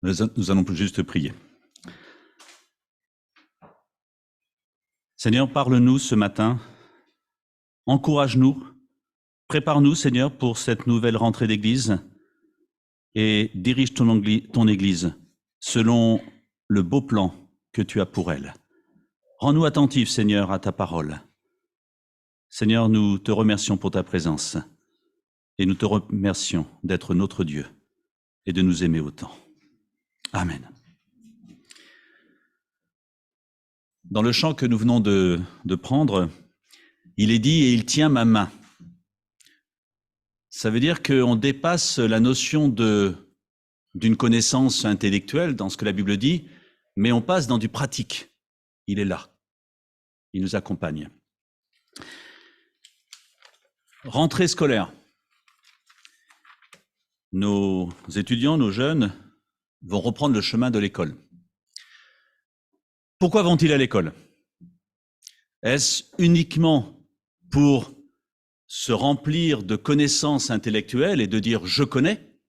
Nous allons juste prier. Seigneur, parle-nous ce matin, encourage-nous, prépare-nous, Seigneur, pour cette nouvelle rentrée d'église et dirige ton église selon le beau plan que tu as pour elle. Rends-nous attentifs, Seigneur, à ta parole. Seigneur, nous te remercions pour ta présence et nous te remercions d'être notre Dieu et de nous aimer autant. Amen. Dans le chant que nous venons de prendre, il est dit « et il tient ma main ». Ça veut dire qu'on dépasse la notion d'une connaissance intellectuelle dans ce que la Bible dit, mais on passe dans du pratique. Il est là. Il nous accompagne. Rentrée scolaire. Nos étudiants, nos jeunes vont reprendre le chemin de l'école. Pourquoi vont-ils à l'école? Est-ce uniquement pour se remplir de connaissances intellectuelles et de dire « je connais »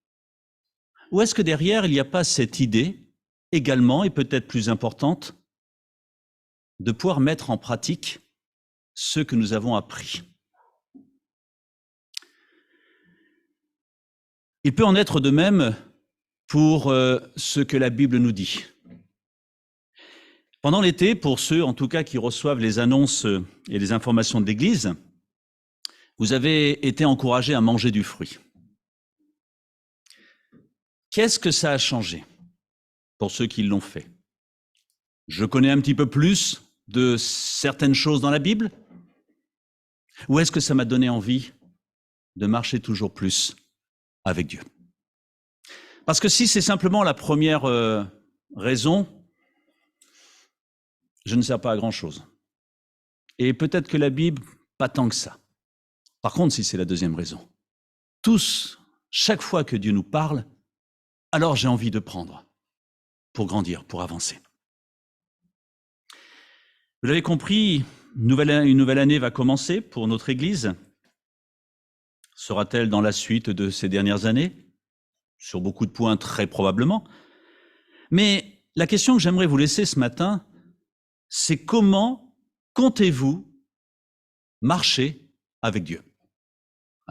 ou est-ce que derrière, il n'y a pas cette idée, également, et peut-être plus importante, de pouvoir mettre en pratique ce que nous avons appris? Il peut en être de même pour ce que la Bible nous dit. Pendant l'été, pour ceux en tout cas qui reçoivent les annonces et les informations de l'Église, vous avez été encouragés à manger du fruit. Qu'est-ce que ça a changé pour ceux qui l'ont fait? Je connais un petit peu plus de certaines choses dans la Bible? Ou est-ce que ça m'a donné envie de marcher toujours plus avec Dieu? Parce que si c'est simplement la première raison, je ne sers pas à grand-chose. Et peut-être que la Bible, pas tant que ça. Par contre, si c'est la deuxième raison, chaque fois que Dieu nous parle, alors j'ai envie de prendre pour grandir, pour avancer. Vous l'avez compris, une nouvelle année va commencer pour notre Église. Sera-t-elle dans la suite de ces dernières années? Sur beaucoup de points, très probablement. Mais la question que j'aimerais vous laisser ce matin, c'est comment comptez-vous marcher avec Dieu?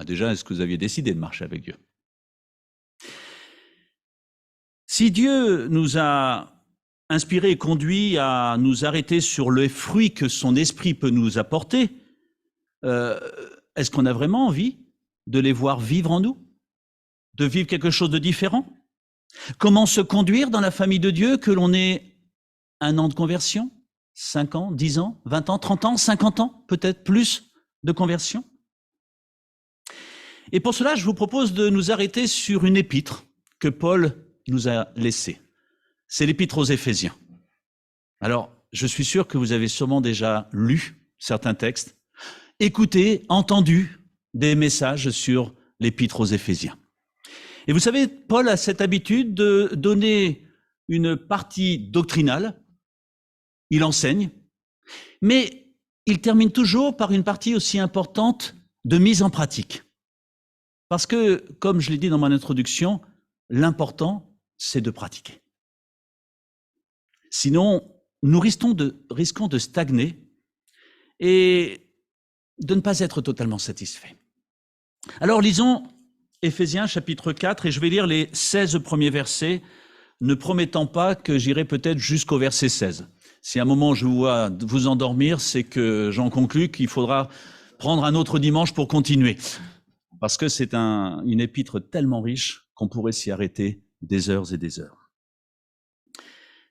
Déjà, est-ce que vous aviez décidé de marcher avec Dieu? Si Dieu nous a inspirés et conduits à nous arrêter sur les fruits que son esprit peut nous apporter, est-ce qu'on a vraiment envie de les voir vivre en nous? De vivre quelque chose de différent? Comment se conduire dans la famille de Dieu, que l'on ait 1 an de conversion, 5 ans, 10 ans, 20 ans, 30 ans, 50 ans, peut-être plus de conversion? Et pour cela, je vous propose de nous arrêter sur une épître que Paul nous a laissée. C'est l'épître aux Éphésiens. Alors, je suis sûr que vous avez sûrement déjà lu certains textes, écouté, entendu des messages sur l'épître aux Éphésiens. Et vous savez, Paul a cette habitude de donner une partie doctrinale, il enseigne, mais il termine toujours par une partie aussi importante de mise en pratique. Parce que, comme je l'ai dit dans mon introduction, l'important, c'est de pratiquer. Sinon, nous risquons de stagner et de ne pas être totalement satisfaits. Alors, lisons Éphésiens chapitre 4, et je vais lire les 16 premiers versets, ne promettant pas que j'irai peut-être jusqu'au verset 16. Si à un moment je vous vois vous endormir, c'est que j'en conclus qu'il faudra prendre un autre dimanche pour continuer. Parce que c'est une épître tellement riche qu'on pourrait s'y arrêter des heures et des heures.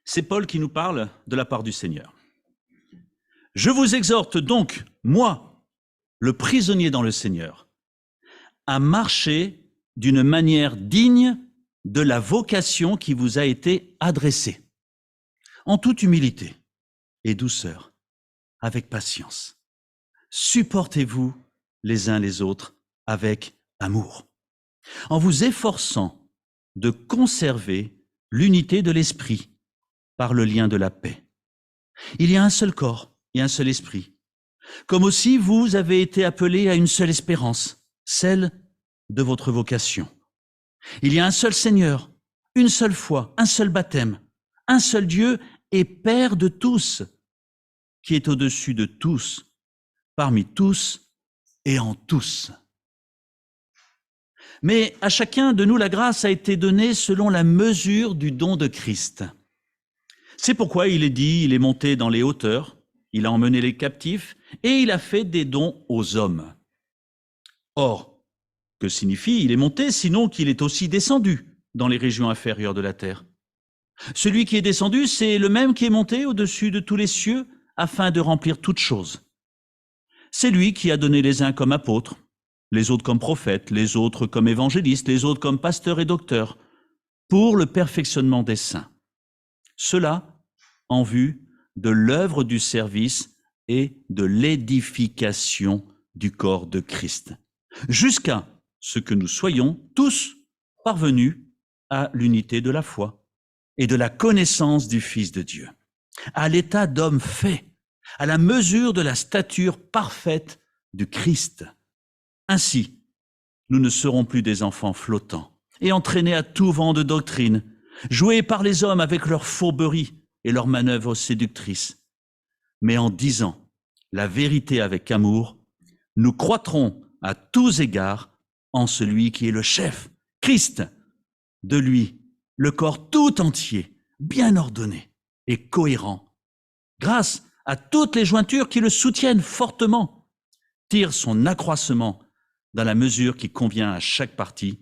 C'est Paul qui nous parle de la part du Seigneur. « Je vous exhorte donc, moi, le prisonnier dans le Seigneur, à marcher d'une manière digne de la vocation qui vous a été adressée, en toute humilité et douceur, avec patience. Supportez-vous les uns les autres avec amour, en vous efforçant de conserver l'unité de l'esprit par le lien de la paix. Il y a un seul corps et un seul esprit, comme aussi vous avez été appelés à une seule espérance, celle de votre vocation. Il y a un seul Seigneur, une seule foi, un seul baptême, un seul Dieu et Père de tous, qui est au-dessus de tous, parmi tous et en tous. Mais à chacun de nous, la grâce a été donnée selon la mesure du don de Christ. C'est pourquoi il est dit, il est monté dans les hauteurs, il a emmené les captifs et il a fait des dons aux hommes. Or, que signifie il est monté, sinon qu'il est aussi descendu dans les régions inférieures de la terre? Celui qui est descendu, c'est le même qui est monté au-dessus de tous les cieux afin de remplir toutes choses. C'est lui qui a donné les uns comme apôtres, les autres comme prophètes, les autres comme évangélistes, les autres comme pasteurs et docteurs, pour le perfectionnement des saints. Cela en vue de l'œuvre du service et de l'édification du corps de Christ, jusqu'à ce que nous soyons tous parvenus à l'unité de la foi et de la connaissance du Fils de Dieu, à l'état d'homme fait, à la mesure de la stature parfaite du Christ. Ainsi, nous ne serons plus des enfants flottants et entraînés à tout vent de doctrine, joués par les hommes avec leurs fourberies et leurs manœuvres séductrices. Mais en disant la vérité avec amour, nous croîtrons à tous égards en celui qui est le chef, Christ. De lui, le corps tout entier, bien ordonné et cohérent, grâce à toutes les jointures qui le soutiennent fortement, tire son accroissement dans la mesure qui convient à chaque partie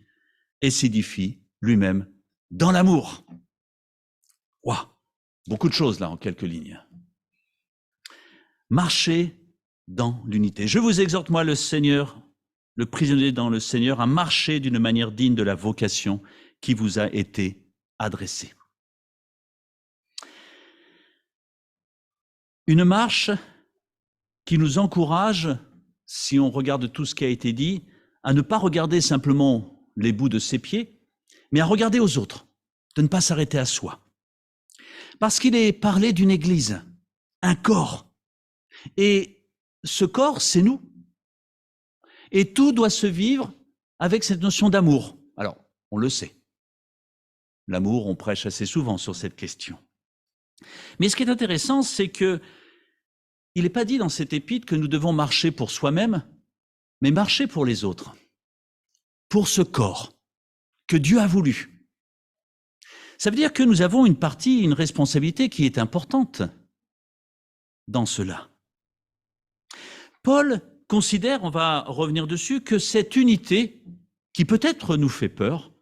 et s'édifie lui-même dans l'amour. Waouh, beaucoup de choses là en quelques lignes. Marchez dans l'unité. Je vous exhorte, moi, le Seigneur, le prisonnier dans le Seigneur, à marcher d'une manière digne de la vocation qui vous a été adressée. Une marche qui nous encourage, si on regarde tout ce qui a été dit, à ne pas regarder simplement les bouts de ses pieds, mais à regarder aux autres, de ne pas s'arrêter à soi. Parce qu'il est parlé d'une église, un corps. Et ce corps, c'est nous. Et tout doit se vivre avec cette notion d'amour. Alors, on le sait. L'amour, on prêche assez souvent sur cette question. Mais ce qui est intéressant, c'est que il n'est pas dit dans cet épître que nous devons marcher pour soi-même, mais marcher pour les autres, pour ce corps que Dieu a voulu. Ça veut dire que nous avons une partie, une responsabilité qui est importante dans cela. Paul considère, on va revenir dessus, que cette unité, qui peut-être nous fait peur,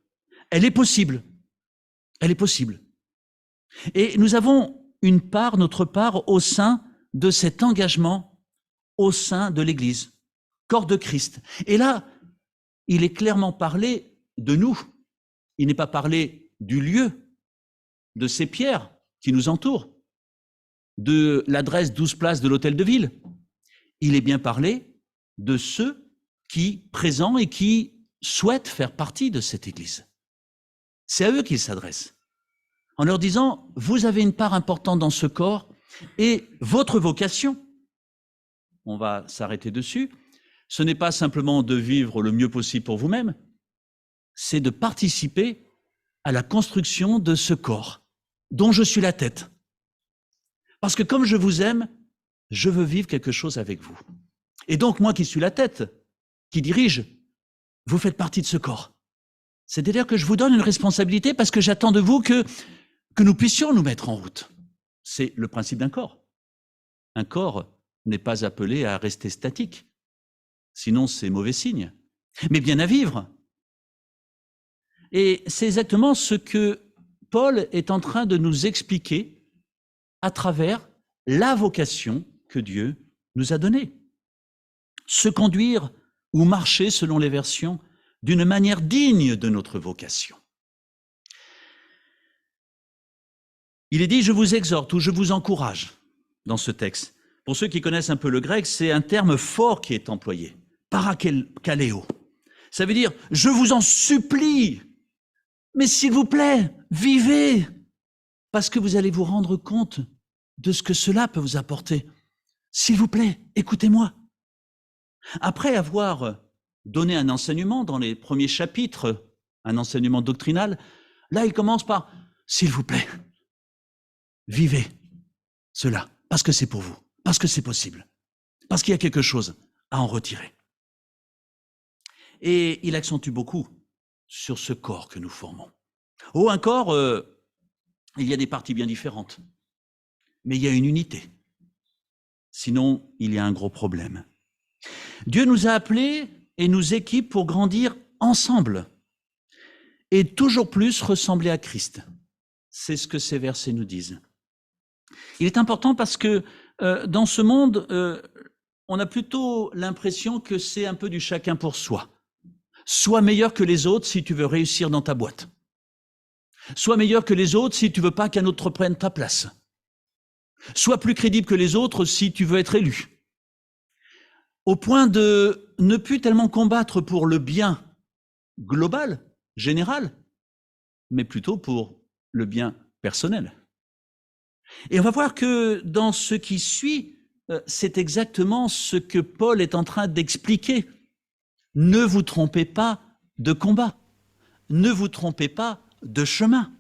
elle est possible. Elle est possible. Et nous avons une part, notre part, au sein de cet engagement, au sein de l'Église, corps de Christ. Et là, il est clairement parlé de nous. Il n'est pas parlé du lieu, de ces pierres qui nous entourent, de l'adresse 12 places de l'hôtel de ville. Il est bien parlé de ceux qui, présents et qui souhaitent faire partie de cette Église. C'est à eux qu'il s'adresse, en leur disant, vous avez une part importante dans ce corps et votre vocation, on va s'arrêter dessus, ce n'est pas simplement de vivre le mieux possible pour vous-même, c'est de participer à la construction de ce corps dont je suis la tête. Parce que comme je vous aime, je veux vivre quelque chose avec vous. Et donc, moi qui suis la tête, qui dirige, vous faites partie de ce corps. C'est-à-dire que je vous donne une responsabilité parce que j'attends de vous que nous puissions nous mettre en route. C'est le principe d'un corps. Un corps n'est pas appelé à rester statique. Sinon, c'est mauvais signe. Mais bien à vivre. Et c'est exactement ce que Paul est en train de nous expliquer à travers la vocation que Dieu nous a donnée. Se conduire ou marcher, selon les versions, d'une manière digne de notre vocation. Il est dit « je vous exhorte » ou « je vous encourage » dans ce texte. Pour ceux qui connaissent un peu le grec, c'est un terme fort qui est employé, « parakaleo ». Ça veut dire « je vous en supplie, mais s'il vous plaît, vivez, parce que vous allez vous rendre compte de ce que cela peut vous apporter. S'il vous plaît, écoutez-moi. » Après avoir donné un enseignement dans les premiers chapitres, un enseignement doctrinal, Là, il commence par « S'il vous plaît, vivez cela, parce que c'est pour vous, parce que c'est possible, parce qu'il y a quelque chose à en retirer. » Et il accentue beaucoup sur ce corps que nous formons. Oh, un corps, il y a des parties bien différentes, mais il y a une unité. Sinon, il y a un gros problème. Dieu nous a appelés et nous équipe pour grandir ensemble et toujours plus ressembler à Christ. C'est ce que ces versets nous disent. Il est important parce que dans ce monde, on a plutôt l'impression que c'est un peu du chacun pour soi. Sois meilleur que les autres si tu veux réussir dans ta boîte. Sois meilleur que les autres si tu veux pas qu'un autre prenne ta place. Sois plus crédible que les autres si tu veux être élu. Au point de ne plus tellement combattre pour le bien global, général, mais plutôt pour le bien personnel. Et on va voir que dans ce qui suit, c'est exactement ce que Paul est en train d'expliquer. Ne vous trompez pas de combat. Ne vous trompez pas de chemin.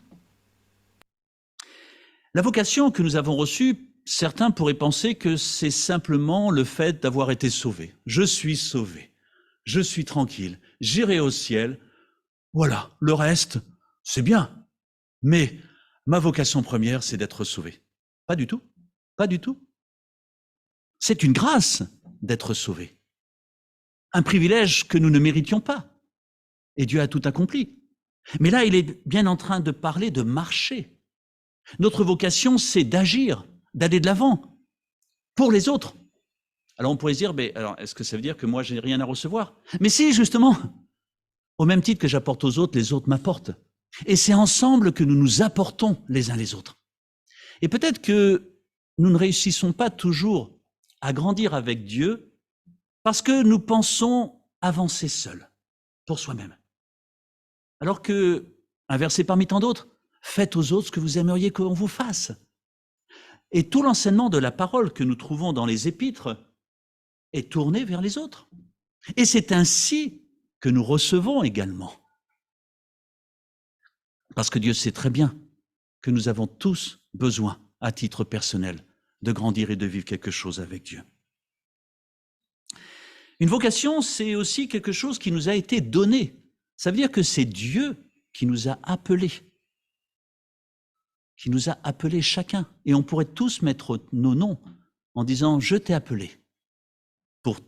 La vocation que nous avons reçue, certains pourraient penser que c'est simplement le fait d'avoir été sauvé. Je suis sauvé. Je suis tranquille. J'irai au ciel. Voilà. Le reste, c'est bien. Mais ma vocation première, c'est d'être sauvé. Pas du tout. Pas du tout. C'est une grâce d'être sauvé. Un privilège que nous ne méritions pas. Et Dieu a tout accompli. Mais là, il est bien en train de parler de marcher. Notre vocation, c'est d'agir, d'aller de l'avant, pour les autres. Alors on pourrait se dire, mais alors, est-ce que ça veut dire que moi, je n'ai rien à recevoir? Mais si, justement, au même titre que j'apporte aux autres, les autres m'apportent. Et c'est ensemble que nous nous apportons les uns les autres. Et peut-être que nous ne réussissons pas toujours à grandir avec Dieu parce que nous pensons avancer seuls, pour soi-même. Alors que, un verset parmi tant d'autres, faites aux autres ce que vous aimeriez qu'on vous fasse. Et tout l'enseignement de la parole que nous trouvons dans les épîtres est tourné vers les autres. Et c'est ainsi que nous recevons également. Parce que Dieu sait très bien que nous avons tous besoin, à titre personnel, de grandir et de vivre quelque chose avec Dieu. Une vocation, c'est aussi quelque chose qui nous a été donné. Ça veut dire que c'est Dieu qui nous a appelés chacun. Et on pourrait tous mettre nos noms en disant « Je t'ai appelé pour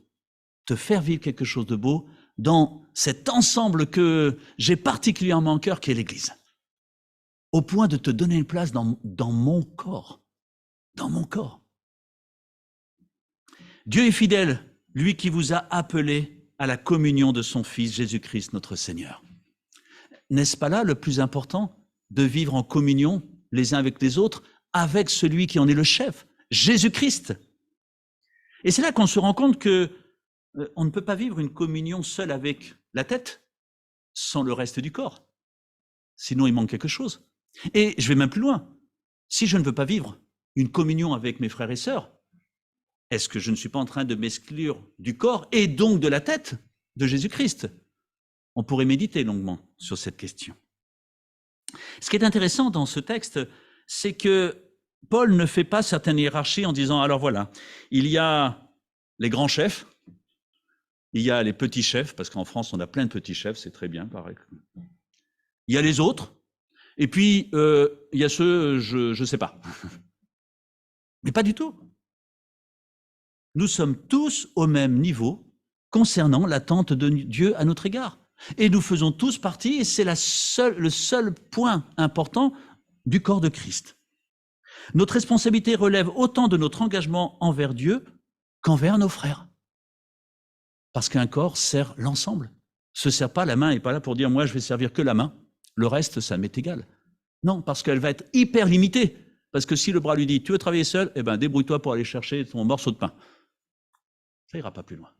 te faire vivre quelque chose de beau dans cet ensemble que j'ai particulièrement en cœur, qui est l'Église. » Au point de te donner une place dans mon corps. Dans mon corps. Dieu est fidèle, lui qui vous a appelé à la communion de son Fils Jésus-Christ notre Seigneur. N'est-ce pas là le plus important, de vivre en communion les uns avec les autres, avec celui qui en est le chef, Jésus-Christ? Et c'est là qu'on se rend compte que on ne peut pas vivre une communion seule avec la tête, sans le reste du corps. Sinon, il manque quelque chose. Et je vais même plus loin. Si je ne veux pas vivre une communion avec mes frères et sœurs, est-ce que je ne suis pas en train de m'exclure du corps et donc de la tête de Jésus-Christ? On pourrait méditer longuement sur cette question. Ce qui est intéressant dans ce texte, c'est que Paul ne fait pas certaines hiérarchies en disant, alors voilà, il y a les grands chefs, il y a les petits chefs, parce qu'en France, on a plein de petits chefs, c'est très bien, pareil. Il y a les autres, et puis il y a ceux, je ne sais pas. Mais pas du tout. Nous sommes tous au même niveau concernant l'attente de Dieu à notre égard. Et nous faisons tous partie, et c'est le seul point important du corps de Christ. Notre responsabilité relève autant de notre engagement envers Dieu qu'envers nos frères. Parce qu'un corps sert l'ensemble. Se sert pas, la main n'est pas là pour dire « moi je vais servir que la main, le reste ça m'est égal ». Non, parce qu'elle va être hyper limitée. Parce que si le bras lui dit « tu veux travailler seul, eh ben débrouille-toi pour aller chercher ton morceau de pain ». Ça ira pas plus loin.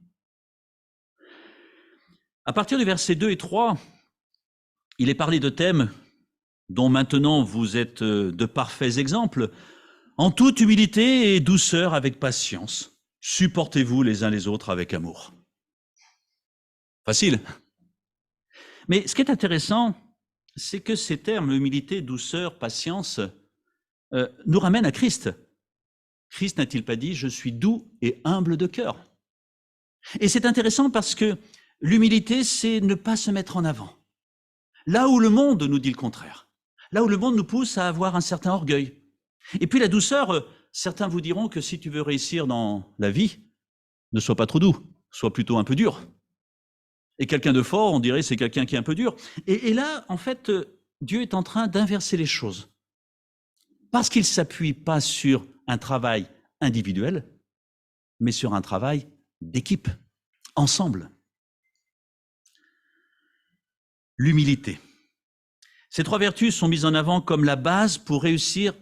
À partir du verset 2 et 3, il est parlé de thèmes dont maintenant vous êtes de parfaits exemples. En toute humilité et douceur avec patience, supportez-vous les uns les autres avec amour. Facile. Mais ce qui est intéressant, c'est que ces termes, humilité, douceur, patience, nous ramènent à Christ. Christ n'a-t-il pas dit « Je suis doux et humble de cœur ». Et c'est intéressant parce que l'humilité, c'est ne pas se mettre en avant. Là où le monde nous dit le contraire, là où le monde nous pousse à avoir un certain orgueil. Et puis la douceur, certains vous diront que si tu veux réussir dans la vie, ne sois pas trop doux, sois plutôt un peu dur. Et quelqu'un de fort, on dirait, c'est quelqu'un qui est un peu dur. Et là, en fait, Dieu est en train d'inverser les choses. Parce qu'il ne s'appuie pas sur un travail individuel, mais sur un travail d'équipe, ensemble. L'humilité. Ces trois vertus sont mises en avant comme la base pour réussir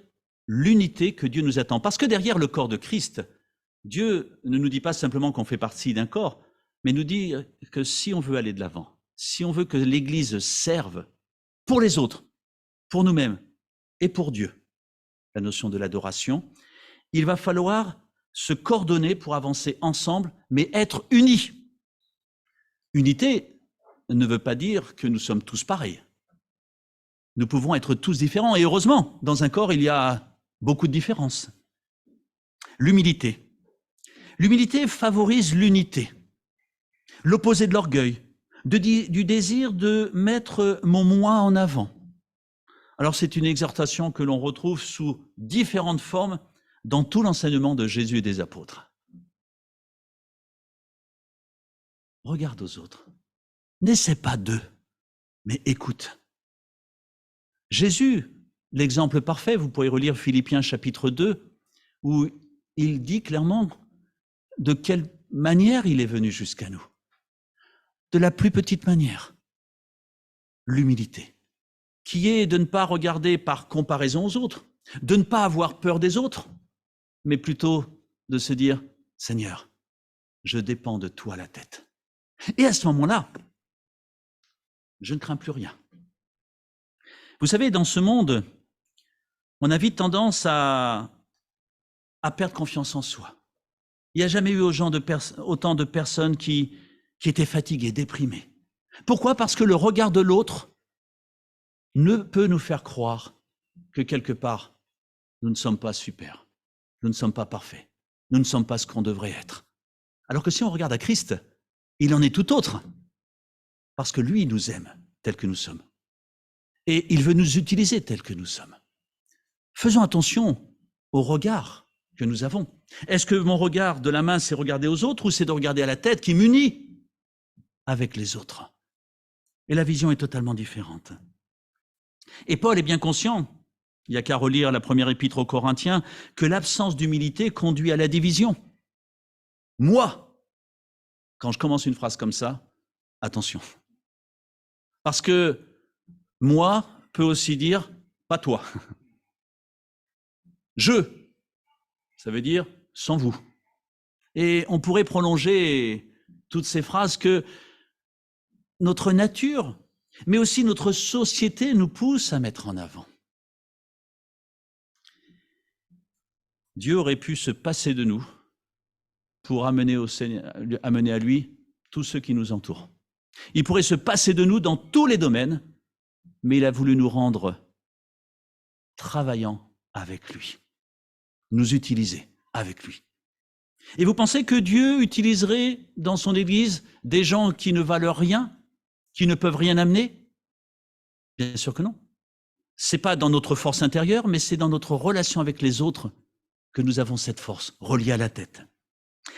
l'unité que Dieu nous attend. Parce que derrière le corps de Christ, Dieu ne nous dit pas simplement qu'on fait partie d'un corps, mais nous dit que si on veut aller de l'avant, si on veut que l'Église serve pour les autres, pour nous-mêmes et pour Dieu, la notion de l'adoration, il va falloir se coordonner pour avancer ensemble, mais être unis. Unité ne veut pas dire que nous sommes tous pareils. Nous pouvons être tous différents, et heureusement, dans un corps, il y a beaucoup de différences. L'humilité. L'humilité favorise l'unité, l'opposé de l'orgueil, du désir de mettre mon moi en avant. Alors c'est une exhortation que l'on retrouve sous différentes formes dans tout l'enseignement de Jésus et des apôtres. Regarde aux autres. N'essaie pas d'eux, mais écoute. Jésus, l'exemple parfait, vous pourrez relire Philippiens chapitre 2, où il dit clairement de quelle manière il est venu jusqu'à nous. De la plus petite manière, l'humilité, qui est de ne pas regarder par comparaison aux autres, de ne pas avoir peur des autres, mais plutôt de se dire « Seigneur, je dépends de toi à la tête ». Et à ce moment-là, je ne crains plus rien. Vous savez, dans ce monde, on a vite tendance à perdre confiance en soi. Il n'y a jamais eu autant de personnes qui étaient fatiguées, déprimées. Pourquoi? Parce que le regard de l'autre ne peut nous faire croire que quelque part, nous ne sommes pas super, nous ne sommes pas parfaits, nous ne sommes pas ce qu'on devrait être. Alors que si on regarde à Christ, il en est tout autre, parce que lui, il nous aime tels que nous sommes. Et il veut nous utiliser tels que nous sommes. Faisons attention au regard que nous avons. Est-ce que mon regard de la main, c'est regarder aux autres, ou c'est de regarder à la tête qui m'unit avec les autres? Et la vision est totalement différente. Et Paul est bien conscient, il n'y a qu'à relire la première épître aux Corinthiens, que l'absence d'humilité conduit à la division. Moi, quand je commence une phrase comme ça, attention. Parce que moi peut aussi dire pas toi. Je, ça veut dire sans vous. Et on pourrait prolonger toutes ces phrases que notre nature, mais aussi notre société nous pousse à mettre en avant. Dieu aurait pu se passer de nous pour amener à lui tous ceux qui nous entourent. Il pourrait se passer de nous dans tous les domaines, mais il a voulu nous rendre travaillant avec lui, nous utiliser avec lui. Et vous pensez que Dieu utiliserait dans son Église des gens qui ne valent rien, qui ne peuvent rien amener? Bien sûr que non. Ce n'est pas dans notre force intérieure, mais c'est dans notre relation avec les autres que nous avons cette force reliée à la tête.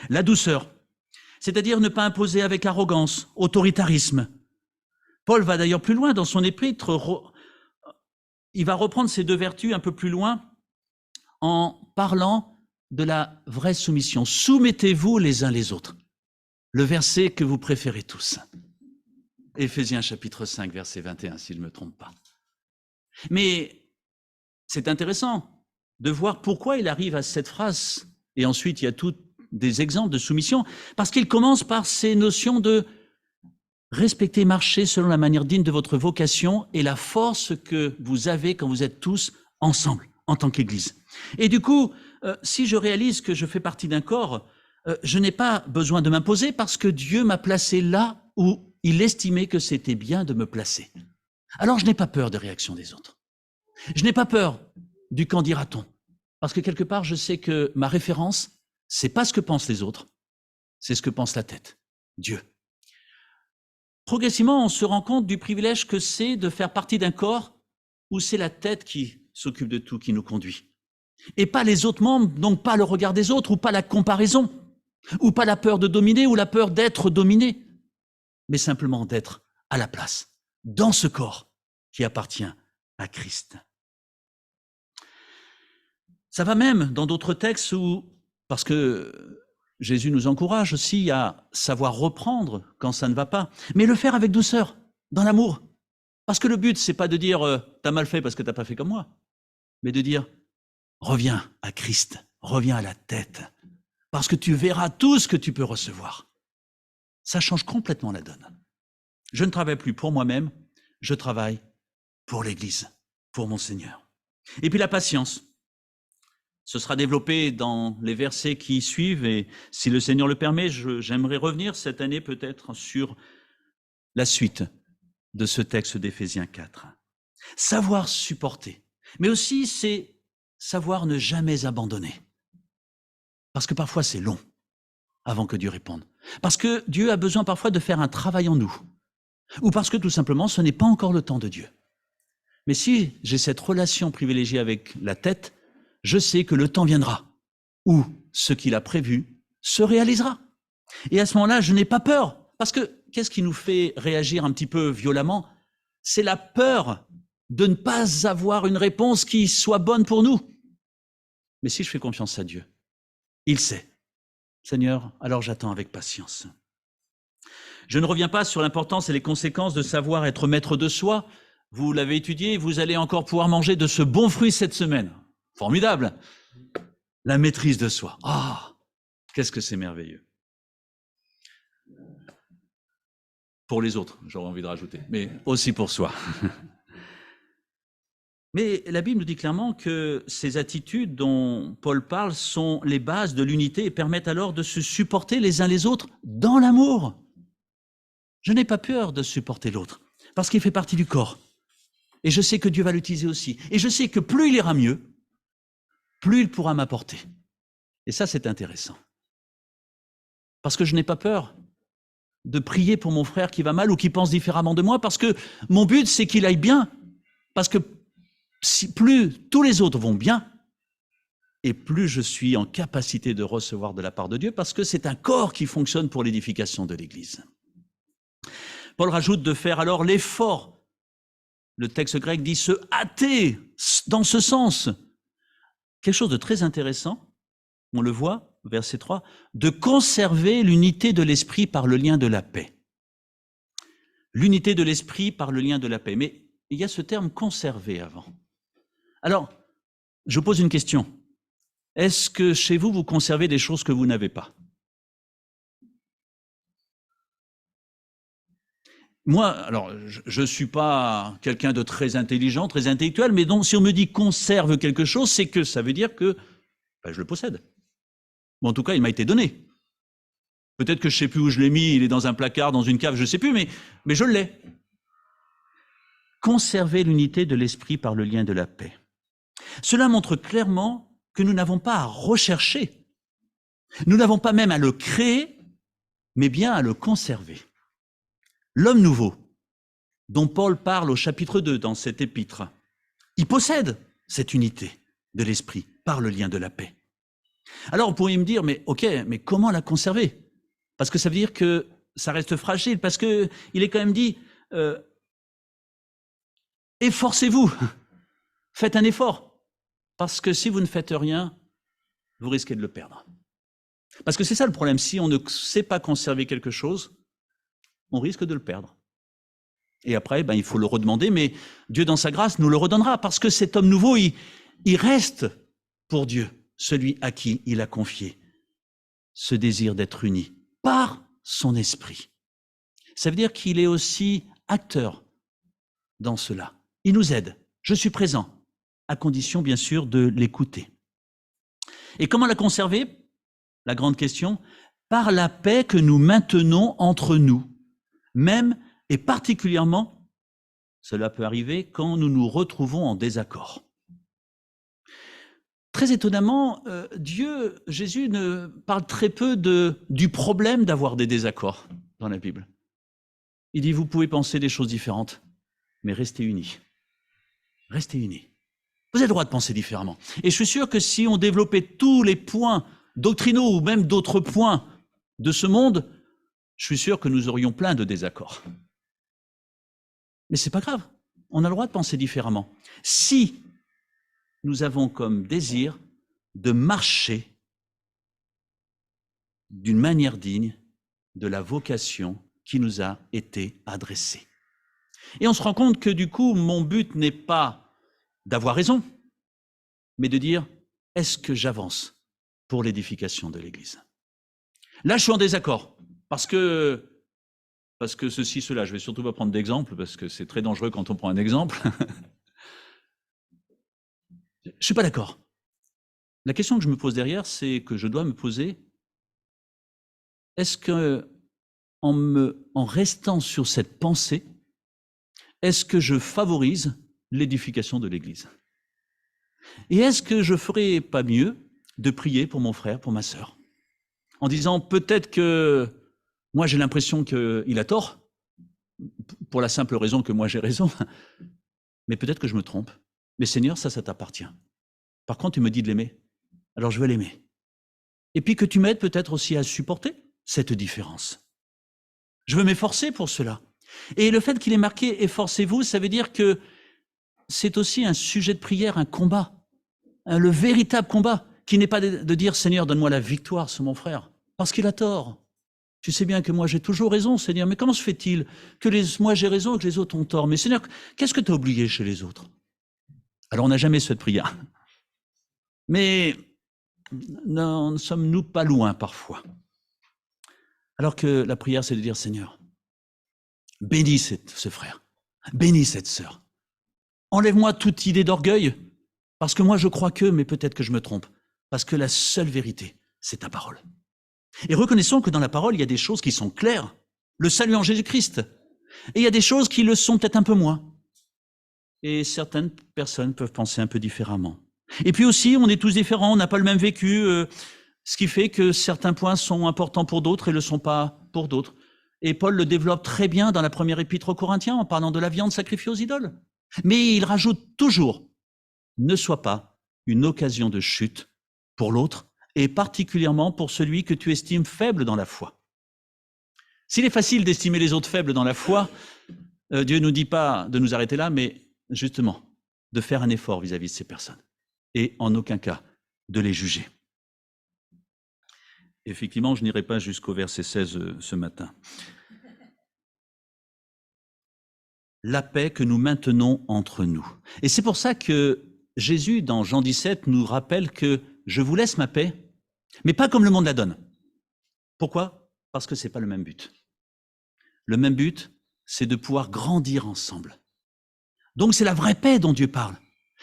La douceur, c'est-à-dire ne pas imposer avec arrogance, autoritarisme. Paul va d'ailleurs plus loin dans son épître, il va reprendre ces deux vertus un peu plus loin en parlant de la vraie soumission. Soumettez-vous les uns les autres. Le verset que vous préférez tous. Éphésiens chapitre 5, verset 21, si je ne me trompe pas. Mais c'est intéressant de voir pourquoi il arrive à cette phrase. Et ensuite, il y a tous des exemples de soumission. Parce qu'il commence par ces notions de respecter, marcher selon la manière digne de votre vocation et la force que vous avez quand vous êtes tous ensemble, en tant qu'Église. Et du coup, si je réalise que je fais partie d'un corps, je n'ai pas besoin de m'imposer parce que Dieu m'a placé là où il estimait que c'était bien de me placer. alors je n'ai pas peur de réaction des autres. Je n'ai pas peur du qu'en dira-t-on. Parce que quelque part, je sais que ma référence, c'est pas ce que pensent les autres, c'est ce que pense la tête, Dieu. Progressivement, on se rend compte du privilège que c'est de faire partie d'un corps où c'est la tête qui s'occupe de tout, qui nous conduit. Et pas les autres membres, donc pas le regard des autres, ou pas la comparaison, ou pas la peur de dominer, ou la peur d'être dominé, mais simplement d'être à la place, dans ce corps qui appartient à Christ. Ça va même dans d'autres textes où, parce que Jésus nous encourage aussi à savoir reprendre quand ça ne va pas, mais le faire avec douceur, dans l'amour. Parce que le but, c'est pas de dire t'as mal fait parce que t'as pas fait comme moi, mais de dire reviens à Christ, reviens à la tête, parce que tu verras tout ce que tu peux recevoir. Ça change complètement la donne. Je ne travaille plus pour moi-même, je travaille pour l'Église, pour mon Seigneur. Et puis la patience. Ce sera développé dans les versets qui suivent et si le Seigneur le permet, j'aimerais revenir cette année peut-être sur la suite de ce texte d'Éphésiens 4. Savoir supporter, mais aussi c'est savoir ne jamais abandonner. Parce que parfois c'est long avant que Dieu réponde. Parce que Dieu a besoin parfois de faire un travail en nous. Ou parce que tout simplement ce n'est pas encore le temps de Dieu. Mais si j'ai cette relation privilégiée avec la tête, je sais que le temps viendra où ce qu'il a prévu se réalisera. Et à ce moment-là, je n'ai pas peur. Parce que qu'est-ce qui nous fait réagir un petit peu violemment? C'est la peur de ne pas avoir une réponse qui soit bonne pour nous. Mais si je fais confiance à Dieu, il sait. Seigneur, alors j'attends avec patience. Je ne reviens pas sur l'importance et les conséquences de savoir être maître de soi. Vous l'avez étudié, vous allez encore pouvoir manger de ce bon fruit cette semaine. Formidable. La maîtrise de soi. Ah, qu'est-ce que c'est merveilleux. Pour les autres, j'aurais envie de rajouter, mais aussi pour soi. Mais la Bible nous dit clairement que ces attitudes dont Paul parle sont les bases de l'unité et permettent alors de se supporter les uns les autres dans l'amour. Je n'ai pas peur de supporter l'autre, parce qu'il fait partie du corps. Et je sais que Dieu va l'utiliser aussi. Et je sais que plus il ira mieux, plus il pourra m'apporter. Et ça, c'est intéressant. Parce que je n'ai pas peur de prier pour mon frère qui va mal ou qui pense différemment de moi, parce que mon but, c'est qu'il aille bien. Parce que plus tous les autres vont bien, et plus je suis en capacité de recevoir de la part de Dieu, parce que c'est un corps qui fonctionne pour l'édification de l'Église. Paul rajoute de faire alors l'effort. Le texte grec dit se hâter dans ce sens. Quelque chose de très intéressant, on le voit, verset 3, de conserver l'unité de l'esprit par le lien de la paix. L'unité de l'esprit par le lien de la paix. Mais il y a ce terme conserver avant. Alors, je pose une question. Est-ce que chez vous, vous conservez des choses que vous n'avez pas? Moi, alors, je ne suis pas quelqu'un de très intelligent, très intellectuel, mais donc si on me dit conserve quelque chose, c'est que ça veut dire que je le possède. Bon, en tout cas, il m'a été donné. Peut-être que je ne sais plus où je l'ai mis, il est dans un placard, dans une cave, je ne sais plus, mais je l'ai. Conserver l'unité de l'esprit par le lien de la paix. Cela montre clairement que nous n'avons pas à rechercher. Nous n'avons pas même à le créer, mais bien à le conserver. L'homme nouveau, dont Paul parle au chapitre 2 dans cet épître, il possède cette unité de l'esprit par le lien de la paix. Alors vous pourriez me dire, mais comment la conserver? Parce que ça veut dire que ça reste fragile, parce qu'il est quand même dit, efforcez-vous, faites un effort, parce que si vous ne faites rien, vous risquez de le perdre. Parce que c'est ça le problème, si on ne sait pas conserver quelque chose, on risque de le perdre. Et après, il faut le redemander, mais Dieu, dans sa grâce, nous le redonnera, parce que cet homme nouveau, il reste pour Dieu, celui à qui il a confié ce désir d'être uni par son esprit. Ça veut dire qu'il est aussi acteur dans cela. Il nous aide. Je suis présent, à condition, bien sûr, de l'écouter. Et comment la conserver? La grande question, par la paix que nous maintenons entre nous, même et particulièrement Cela peut arriver quand nous nous retrouvons en désaccord. Très étonnamment, Jésus ne parle très peu du problème d'avoir des désaccords dans la Bible. Il dit, vous pouvez penser des choses différentes, mais restez unis. Restez unis. Vous avez le droit de penser différemment. Et je suis sûr que si on développait tous les points doctrinaux ou même d'autres points de ce monde, je suis sûr que nous aurions plein de désaccords. Mais ce n'est pas grave. On a le droit de penser différemment. Si nous avons comme désir de marcher d'une manière digne de la vocation qui nous a été adressée. Et on se rend compte que du coup, mon but n'est pas d'avoir raison, mais de dire, est-ce que j'avance pour l'édification de l'Église? Là, je suis en désaccord, parce que ceci, cela, je vais surtout pas prendre d'exemple, parce que c'est très dangereux quand on prend un exemple. Je ne suis pas d'accord. La question que je me pose derrière, c'est que je dois me poser, est-ce que, en restant sur cette pensée, est-ce que je favorise l'édification de l'Église? Et est-ce que je ne ferais pas mieux de prier pour mon frère, pour ma sœur, en disant peut-être que moi j'ai l'impression qu'il a tort, pour la simple raison que moi j'ai raison, mais peut-être que je me trompe. Mais Seigneur, ça t'appartient. Par contre, tu me dis de l'aimer, alors je vais l'aimer. Et puis que tu m'aides peut-être aussi à supporter cette différence. Je veux m'efforcer pour cela. Et le fait qu'il ait marqué « efforcez-vous », ça veut dire que c'est aussi un sujet de prière, un combat, le véritable combat, qui n'est pas de dire « Seigneur, donne-moi la victoire sur mon frère », parce qu'il a tort. Tu sais bien que moi j'ai toujours raison, Seigneur, mais comment se fait-il que moi j'ai raison et que les autres ont tort? Mais Seigneur, qu'est-ce que tu as oublié chez les autres? Alors on n'a jamais cette prière. Mais ne sommes-nous pas loin parfois? Alors que la prière, c'est de dire, Seigneur, bénis ce frère, bénis cette sœur. Enlève-moi toute idée d'orgueil, parce que moi je crois que, mais peut-être que je me trompe, parce que la seule vérité, c'est ta parole. Et reconnaissons que dans la parole, il y a des choses qui sont claires, le salut en Jésus-Christ, et il y a des choses qui le sont peut-être un peu moins. Et certaines personnes peuvent penser un peu différemment. Et puis aussi, on est tous différents, on n'a pas le même vécu, ce qui fait que certains points sont importants pour d'autres et ne le sont pas pour d'autres. Et Paul le développe très bien dans la première épître aux Corinthiens en parlant de la viande sacrifiée aux idoles. Mais il rajoute toujours, ne sois pas une occasion de chute pour l'autre, et particulièrement pour celui que tu estimes faible dans la foi. S'il est facile d'estimer les autres faibles dans la foi, Dieu ne nous dit pas de nous arrêter là, mais justement, de faire un effort vis-à-vis de ces personnes, et en aucun cas de les juger. Effectivement, je n'irai pas jusqu'au verset 16 ce matin. La paix que nous maintenons entre nous. Et c'est pour ça que Jésus, dans Jean 17, nous rappelle que je vous laisse ma paix, mais pas comme le monde la donne. Pourquoi? Parce que ce n'est pas le même but. Le même but, c'est de pouvoir grandir ensemble. Donc c'est la vraie paix dont Dieu parle.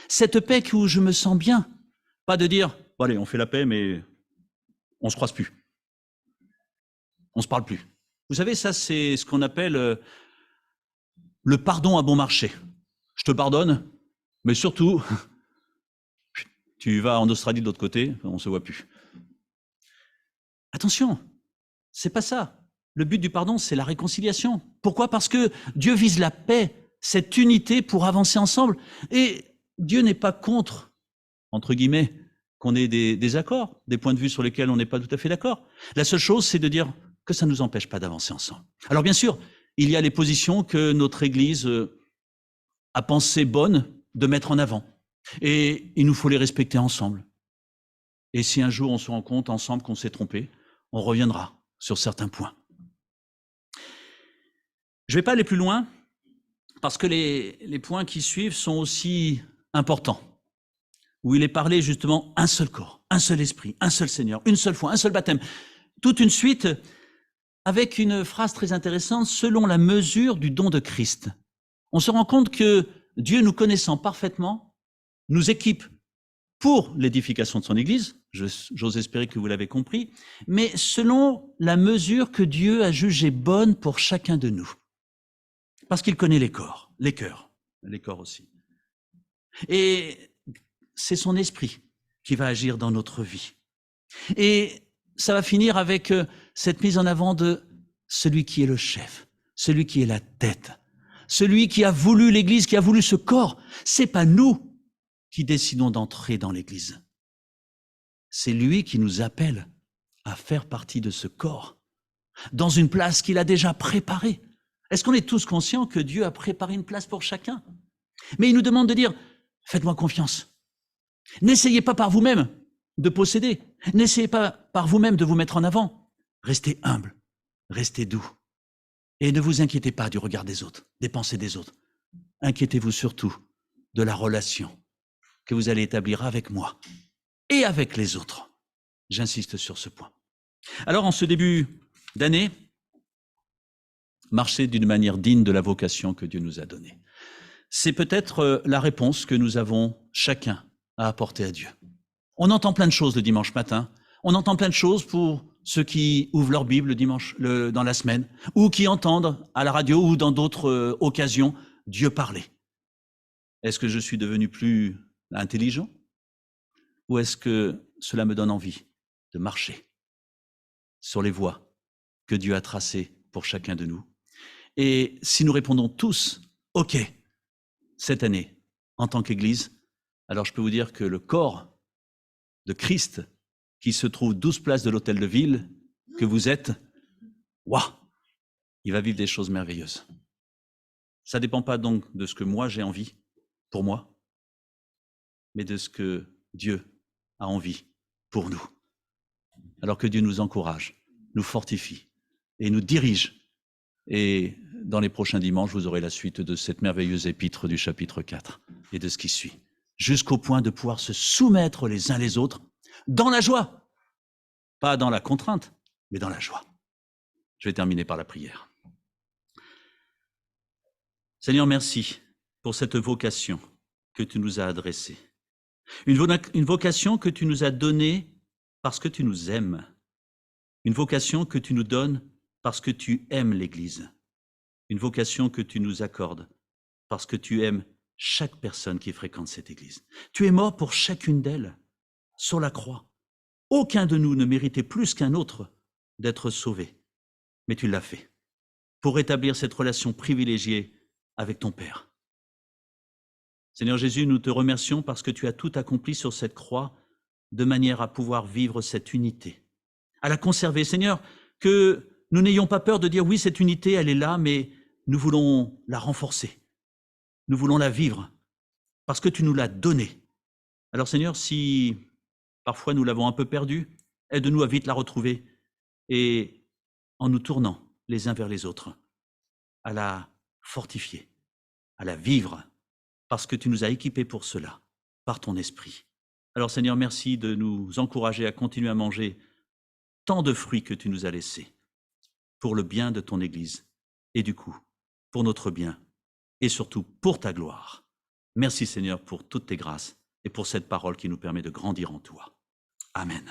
Cette paix où je me sens bien. Pas de dire, bon allez, on fait la paix, mais on ne se croise plus. On ne se parle plus. Vous savez, ça c'est ce qu'on appelle le pardon à bon marché. Je te pardonne, mais surtout, tu vas en Australie de l'autre côté, on ne se voit plus. Attention, c'est pas ça. Le but du pardon, c'est la réconciliation. Pourquoi? Parce que Dieu vise la paix, cette unité pour avancer ensemble. Et Dieu n'est pas contre, entre guillemets, qu'on ait des accords, des points de vue sur lesquels on n'est pas tout à fait d'accord. La seule chose, c'est de dire que ça ne nous empêche pas d'avancer ensemble. Alors bien sûr, il y a les positions que notre Église a pensé bonnes de mettre en avant. Et il nous faut les respecter ensemble. Et si un jour on se rend compte ensemble qu'on s'est trompé, on reviendra sur certains points. Je ne vais pas aller plus loin, parce que les points qui suivent sont aussi importants, où il est parlé justement un seul corps, un seul esprit, un seul Seigneur, une seule foi, un seul baptême. Toute une suite avec une phrase très intéressante, selon la mesure du don de Christ. On se rend compte que Dieu, nous connaissant parfaitement, nous équipe pour l'édification de son Église, j'ose espérer que vous l'avez compris, mais selon la mesure que Dieu a jugée bonne pour chacun de nous. Parce qu'il connaît les corps, les cœurs. les corps aussi. Et c'est son esprit qui va agir dans notre vie. Et ça va finir avec cette mise en avant de celui qui est le chef, celui qui est la tête, celui qui a voulu l'Église, qui a voulu ce corps. C'est pas nous qui décidons d'entrer dans l'Église. C'est lui qui nous appelle à faire partie de ce corps, dans une place qu'il a déjà préparée. Est-ce qu'on est tous conscients que Dieu a préparé une place pour chacun? Mais il nous demande de dire, faites-moi confiance. N'essayez pas par vous-même de posséder. N'essayez pas par vous-même de vous mettre en avant. Restez humble, restez doux. Et ne vous inquiétez pas du regard des autres, des pensées des autres. Inquiétez-vous surtout de la relation que vous allez établir avec moi et avec les autres. J'insiste sur ce point. Alors, en ce début d'année, marchez d'une manière digne de la vocation que Dieu nous a donnée. C'est peut-être la réponse que nous avons chacun à apporter à Dieu. On entend plein de choses le dimanche matin. On entend plein de choses pour ceux qui ouvrent leur Bible dans la semaine, ou qui entendent à la radio ou dans d'autres occasions Dieu parler. Est-ce que je suis devenu plus intelligent? Ou est-ce que cela me donne envie de marcher sur les voies que Dieu a tracées pour chacun de nous? Et si nous répondons tous « OK » cette année, en tant qu'Église, alors je peux vous dire que le corps de Christ, qui se trouve 12 places de l'hôtel de ville, que vous êtes, waouh, il va vivre des choses merveilleuses. Ça ne dépend pas donc de ce que moi j'ai envie pour moi, mais de ce que Dieu a envie pour nous. Alors que Dieu nous encourage, nous fortifie et nous dirige. Et dans les prochains dimanches, vous aurez la suite de cette merveilleuse épître du chapitre 4 et de ce qui suit, jusqu'au point de pouvoir se soumettre les uns les autres dans la joie, pas dans la contrainte, mais dans la joie. Je vais terminer par la prière. Seigneur, merci pour cette vocation que tu nous as adressée. Une vocation que tu nous as donnée parce que tu nous aimes. Une vocation que tu nous donnes parce que tu aimes l'Église. Une vocation que tu nous accordes parce que tu aimes chaque personne qui fréquente cette Église. Tu es mort pour chacune d'elles, sur la croix. Aucun de nous ne méritait plus qu'un autre d'être sauvé. Mais tu l'as fait pour établir cette relation privilégiée avec ton Père. Seigneur Jésus, nous te remercions parce que tu as tout accompli sur cette croix de manière à pouvoir vivre cette unité, à la conserver. Seigneur, que nous n'ayons pas peur de dire oui, cette unité, elle est là, mais nous voulons la renforcer. Nous voulons la vivre parce que tu nous l'as donnée. Alors Seigneur, si parfois nous l'avons un peu perdue, aide-nous à vite la retrouver et en nous tournant les uns vers les autres, à la fortifier, à la vivre, parce que tu nous as équipés pour cela, par ton esprit. Alors Seigneur, merci de nous encourager à continuer à manger tant de fruits que tu nous as laissés, pour le bien de ton Église, et du coup, pour notre bien, et surtout pour ta gloire. Merci Seigneur pour toutes tes grâces, et pour cette parole qui nous permet de grandir en toi. Amen.